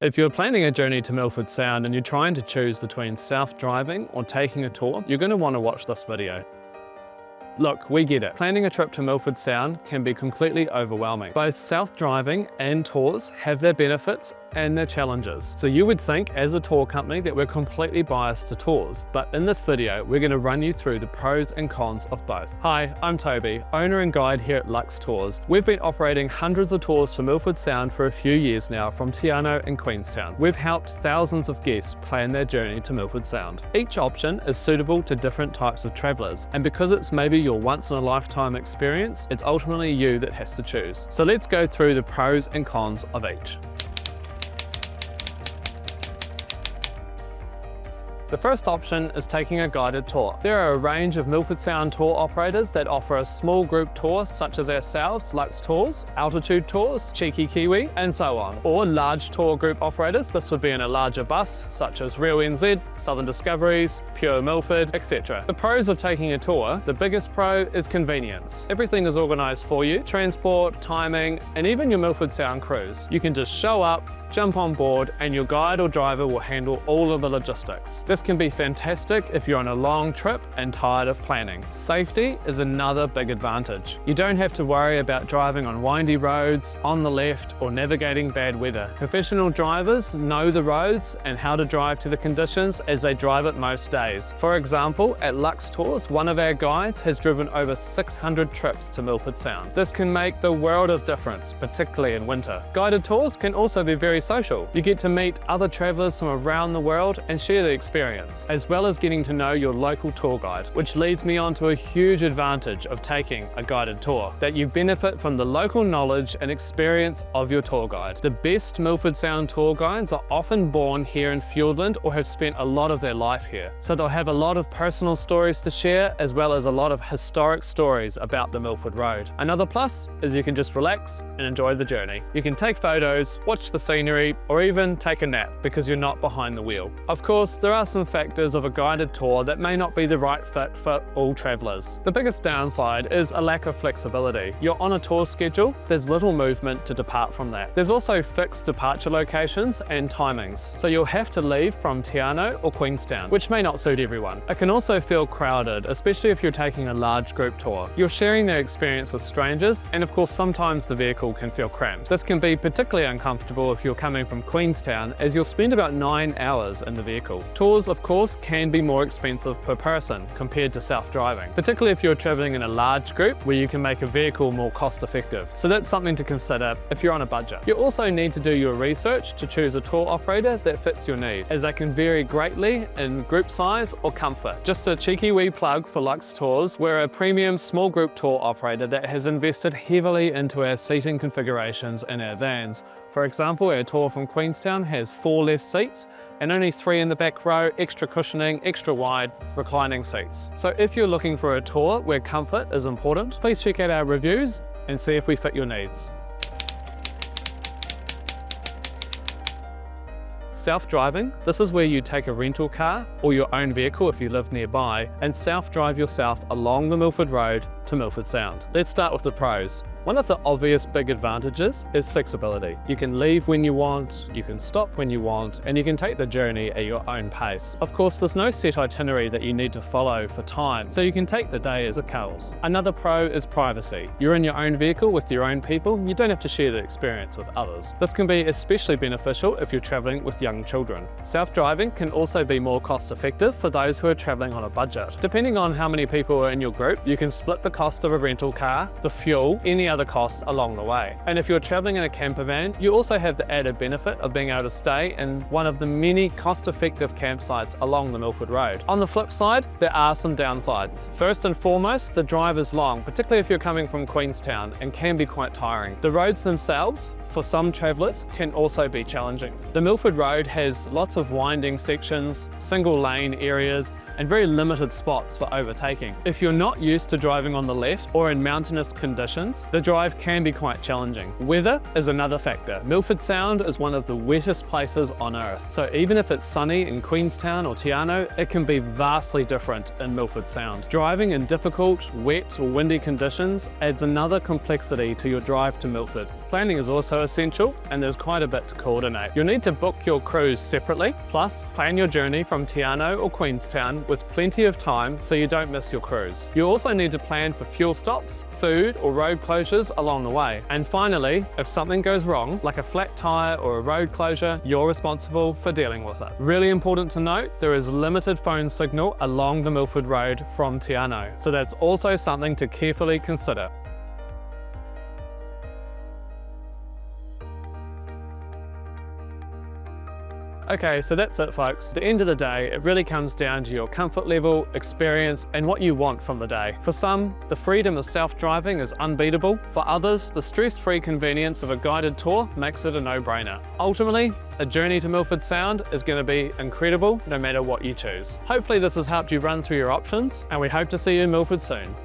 If you're planning a journey to Milford Sound and you're trying to choose between self-driving or taking a tour, you're going to want to watch this video. Look, we get it. Planning a trip to Milford Sound can be completely overwhelming. Both self-driving and tours have their benefits and their challenges. So you would think as a tour company that we're completely biased to tours, but in this video, we're going to run you through the pros and cons of both. Hi, I'm Toby, owner and guide here at Lux Tours. We've been operating hundreds of tours for Milford Sound for a few years now from Te Anau and Queenstown. We've helped thousands of guests plan their journey to Milford Sound. Each option is suitable to different types of travelers, and because it's maybe your once-in-a-lifetime experience, it's ultimately you that has to choose. So let's go through the pros and cons of each. The first option is taking a guided tour. There are a range of Milford Sound tour operators that offer a small group tour such as ourselves, Lux Tours, Altitude Tours, Cheeky Kiwi, and so on. Or large tour group operators, this would be in a larger bus such as Real NZ, Southern Discoveries, Pure Milford, etc. The pros of taking a tour, the biggest pro is convenience. Everything is organised for you, transport, timing, and even your Milford Sound cruise. You can just show up, jump on board, and your guide or driver will handle all of the logistics. This can be fantastic if you're on a long trip and tired of planning. Safety is another big advantage. You don't have to worry about driving on windy roads, on the left, or navigating bad weather. Professional drivers know the roads and how to drive to the conditions as they drive it most days. For example, at Lux Tours, one of our guides has driven over 600 trips to Milford Sound. This can make the world of difference, particularly in winter. Guided tours can also be very social. You get to meet other travellers from around the world and share the experience, as well as getting to know your local tour guide, which leads me on to a huge advantage of taking a guided tour, that you benefit from the local knowledge and experience of your tour guide. The best Milford Sound tour guides are often born here in Fiordland or have spent a lot of their life here, so they'll have a lot of personal stories to share, as well as a lot of historic stories about the Milford Road. Another plus is you can just relax and enjoy the journey. You can take photos, watch the scenery, or even take a nap because you're not behind the wheel. Of course, there are some factors of a guided tour that may not be the right fit for all travellers. The biggest downside is a lack of flexibility. You're on a tour schedule, there's little movement to depart from that. There's also fixed departure locations and timings, so you'll have to leave from Te Anau or Queenstown, which may not suit everyone. It can also feel crowded, especially if you're taking a large group tour. You're sharing their experience with strangers, and of course sometimes the vehicle can feel cramped. This can be particularly uncomfortable if you're coming from Queenstown, as you'll spend about 9 hours in the vehicle. Tours, of course, can be more expensive per person compared to self-driving, particularly if you're traveling in a large group where you can make a vehicle more cost-effective. So that's something to consider if you're on a budget. You also need to do your research to choose a tour operator that fits your need, as they can vary greatly in group size or comfort. Just a cheeky wee plug for Lux Tours, we're a premium small group tour operator that has invested heavily into our seating configurations in our vans. For example, our tour from Queenstown has 4 less seats and only 3 in the back row, extra cushioning, extra wide reclining seats. So if you're looking for a tour where comfort is important, please check out our reviews and see if we fit your needs. Self-driving, this is where you take a rental car or your own vehicle if you live nearby and self-drive yourself along the Milford Road to Milford Sound. Let's start with the pros. One of the obvious big advantages is flexibility. You can leave when you want, you can stop when you want, and you can take the journey at your own pace. Of course, there's no set itinerary that you need to follow for time, so you can take the day as it comes. Another pro is privacy. You're in your own vehicle with your own people, you don't have to share the experience with others. This can be especially beneficial if you're traveling with young children. Self-driving can also be more cost-effective for those who are traveling on a budget. Depending on how many people are in your group, you can split the cost of a rental car, the fuel, any other costs along the way. And if you're traveling in a camper van, you also have the added benefit of being able to stay in one of the many cost-effective campsites along the Milford Road. On the flip side, there are some downsides. First and foremost, the drive is long, particularly if you're coming from Queenstown, and can be quite tiring. The roads themselves, for some travellers, can also be challenging. The Milford Road has lots of winding sections, single lane areas, and very limited spots for overtaking. If you're not used to driving on the left or in mountainous conditions, the drive can be quite challenging. Weather is another factor. Milford Sound is one of the wettest places on earth, so even if it's sunny in Queenstown or Te Anau, it can be vastly different in Milford Sound. Driving in difficult, wet or windy conditions adds another complexity to your drive to Milford. Planning is also essential, and there's quite a bit to coordinate. You'll need to book your cruise separately, plus plan your journey from Te Anau or Queenstown with plenty of time so you don't miss your cruise. You also need to plan for fuel stops, food or road closures along the way. And finally, if something goes wrong, like a flat tyre or a road closure, you're responsible for dealing with it. Really important to note, there is limited phone signal along the Milford Road from Te Anau, so that's also something to carefully consider. Okay, so that's it folks. At the end of the day, it really comes down to your comfort level, experience, and what you want from the day. For some, the freedom of self-driving is unbeatable. For others, the stress-free convenience of a guided tour makes it a no-brainer. Ultimately, a journey to Milford Sound is going to be incredible no matter what you choose. Hopefully this has helped you run through your options, and we hope to see you in Milford soon.